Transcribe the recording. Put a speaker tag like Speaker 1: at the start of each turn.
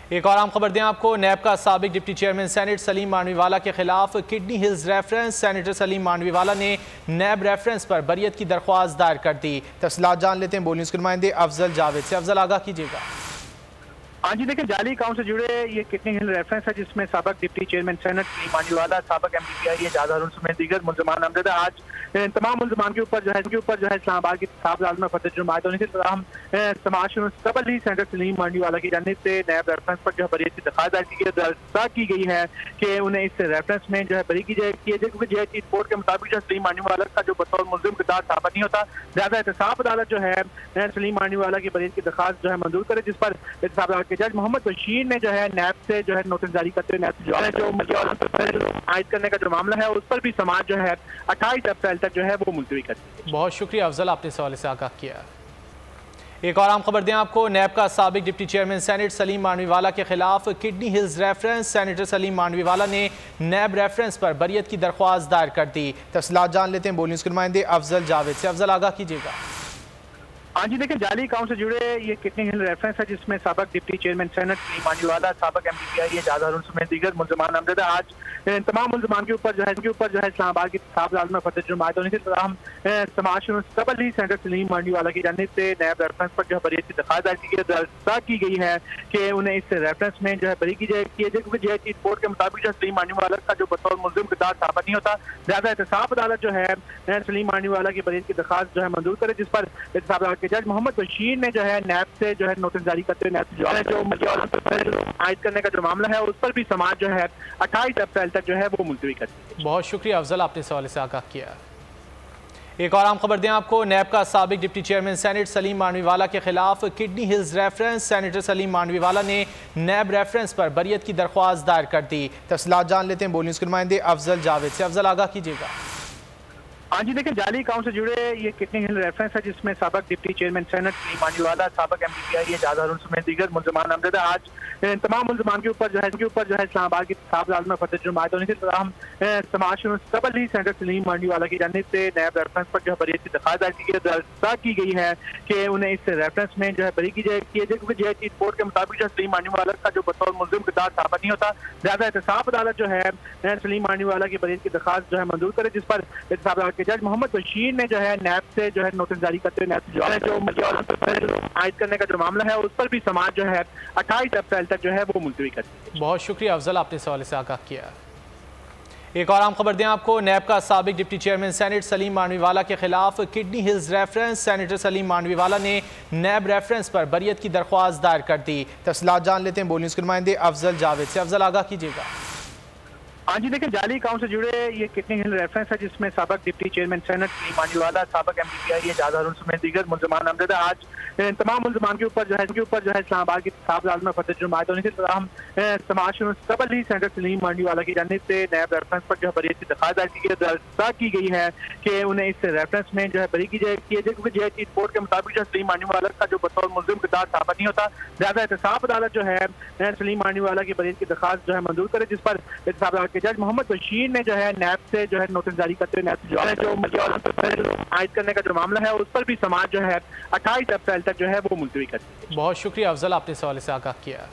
Speaker 1: एक और आम खबर दें आपको। नैब का साबिक deputy chairman senate Saleem Mandviwalla के खिलाफ kidney hills reference. Senator Saleem Mandviwalla ने नैब रेफरेंस पर बरियत की दरख्वास्त दायर कर दी। तफसीलात जान लेते हैं बोल न्यूज़ के नुमाइंदे अफजल जावेद से। अफजल, आगाह कीजिएगा।
Speaker 2: हाँ जी, देखिए जाली अकाउंट से जुड़े ये किडनी हिल रेफरेंस है जिसमें साबिक deputy chairman senate Saleem Mandviwalla, साबिक MPPI एजाज हारून समेत दीगर मुल्ज़मान नामजद। आज तमाम मुल्ज़मान के ऊपर जो है इस्लामाबाद की साहब अदालत में फतह जुर्मात होने के तमाम समाज तबल ही सेनेटर सलीम मांडवीवाला की जानिब से नैब रेफरेंस पर जो है बरियत की दरख्वास्त दायर की गई है कि उन्हें इस रेफरेंस में जो है बरी की जाए क्योंकि JHT रिपोर्ट के मुताबिक जो सलीम मांडवीवाला का जो बतौर मुल्ज़िम किरदार साबित नहीं होता, लिहाजा एहतसाब अदालत जो है सलीम मांडवीवाला की बरियत की दरख्वास्त जो है मंजूर करे, जिस पर एहतसाब अदालत के जज मोहम्मद बशीर ने जो है नैब से जो है नोटिस जारी करते हुए नैब जो आयद करने का जो मामला है उस पर भी समाज जो है 28 अप्रैल तक जो है वो मुलतवी कर दी।
Speaker 1: बहुत शुक्रिया अफजल, आपने इस हवाले से आगाह किया। एक और आम खबर दें आपको। नैब का साबिक deputy chairman senate Saleem Mandviwalla के खिलाफ kidney hills reference. Senator Saleem Mandviwalla ने नैब रेफरेंस पर बरियत की दरख्वास्त दायर कर दी। तफसीलात जान लेते हैं बोल न्यूज़ के नुमाइंदे अफजल जावेद से। अफजल, आगाह कीजिएगा।
Speaker 2: हाँ जी, देखिए जाली अकाउंट से जुड़े ये किडनी हिल रेफरेंस है जिसमें साबिक deputy chairman senate Saleem Mandviwalla, साबिक MPPI एजाज हारून समेत दीगर मुल्ज़मान नामजद। आज तमाम मुल्ज़मान के ऊपर जो है इस्लामाबाद की साहब अदालत में फतह जुर्मात होने के तमाम समाज तबल ही सेनेटर सलीम मांडवीवाला की जानिब से नैब रेफरेंस पर जो है बरियत की दरख्वास्त दायर की गई है कि उन्हें इस रेफरेंस में जो है बरी की जाए क्योंकि JHT रिपोर्ट के मुताबिक जो सलीम मांडवीवाला का जो बतौर मुल्ज़िम किरदार साबित नहीं होता, लिहाजा एहतसाब अदालत जो है सलीम मांडवीवाला की बरियत की दरख्वास्त जो है मंजूर करे, जिस पर एहतसाब अदालत के जज मोहम्मद बशीर ने जो है नैब से जो है नोटिस जारी करते हुए नैब जो आयद करने का जो मामला है उस पर भी समाज जो है 28 अप्रैल तक जो है वो मुलतवी कर दी।
Speaker 1: बहुत शुक्रिया अफजल, आपने इस हवाले से आगाह किया। एक और आम खबर दें आपको। नैब का साबिक deputy chairman senate Saleem Mandviwalla के खिलाफ kidney hills reference. Senator Saleem Mandviwalla ने नैब रेफरेंस पर बरियत की दरख्वास्त दायर कर दी। तफसीलात जान लेते हैं बोल न्यूज़ के नुमाइंदे अफजल जावेद से। अफजल, आगाह कीजिएगा।
Speaker 2: हाँ जी, देखिए जाली अकाउंट से जुड़े ये किडनी हिल रेफरेंस है जिसमें साबिक deputy chairman senate Saleem Mandviwalla, साबिक MPPI एजाज हारून समेत दीगर मुल्ज़मान नामजद। आज तमाम मुल्ज़मान के ऊपर जो है इस्लामाबाद की साहब अदालत में फतह जुर्मात होने के तमाम समाज तबल ही सेनेटर सलीम मांडवीवाला की जानिब से नैब रेफरेंस पर जो है बरियत की दरख्वास्त दायर की गई है कि उन्हें इस रेफरेंस में जो है बरी की जाए क्योंकि JHT रिपोर्ट के मुताबिक जो सलीम मांडवीवाला का जो बतौर मुल्ज़िम किरदार साबित नहीं होता, लिहाजा एहतसाब अदालत जो है सलीम मांडवीवाला की बरियत की दरख्वास्त जो है मंजूर करे, जिस पर एहतसाब अदालत के जज मोहम्मद बशीर ने जो है नैब से जो है नोटिस जारी करते हुए नैब जो आयद करने का जो मामला है उस पर भी समाज जो है 28 अप्रैल तक जो है वो मुलतवी कर दी।
Speaker 1: बहुत शुक्रिया अफजल, आपने इस हवाले से आगाह किया। एक और आम खबर दें आपको। नैब का साबिक deputy chairman senate Saleem Mandviwalla के खिलाफ kidney hills reference. Senator Saleem Mandviwalla ने नैब रेफरेंस पर बरियत की दरख्वास्त दायर कर दी। तफसीलात जान लेते हैं बोल न्यूज़ के नुमाइंदे अफजल जावेद से। अफजल, आगाह कीजिएगा।
Speaker 2: हाँ जी, देखिए जाली अकाउंट से जुड़े ये किडनी हिल रेफरेंस है जिसमें साबिक deputy chairman senate Saleem Mandviwalla, साबिक MPPI एजाज हारून समेत दीगर मुल्ज़मान नामजद। आज तमाम मुल्ज़मान के ऊपर जो है इस्लामाबाद की साहब अदालत में फतह जुर्मात होने के तमाम समाज तबल ही सेनेटर सलीम मांडवीवाला की जानिब से नैब रेफरेंस पर जो है बरियत की दरख्वास्त दायर की गई है कि उन्हें इस रेफरेंस में जो है बरी की जाए क्योंकि JHT रिपोर्ट के मुताबिक जो सलीम मांडवीवाला का जो बतौर मुल्ज़िम किरदार साबित नहीं होता, लिहाजा एहतसाब अदालत जो है सलीम मांडवीवाला की बरियत की दरख्वास्त जो है मंजूर करे, जिस पर एहतसाब अदालत के जज मोहम्मद बशीर ने जो है नैब से जो है नोटिस जारी करते हुए नैब जो आयद करने का जो मामला है उस पर भी समाज जो है 28 अप्रैल तक जो है वो मुलतवी कर दी।
Speaker 1: बहुत शुक्रिया अफजल, आपने इस हवाले से आगाह किया।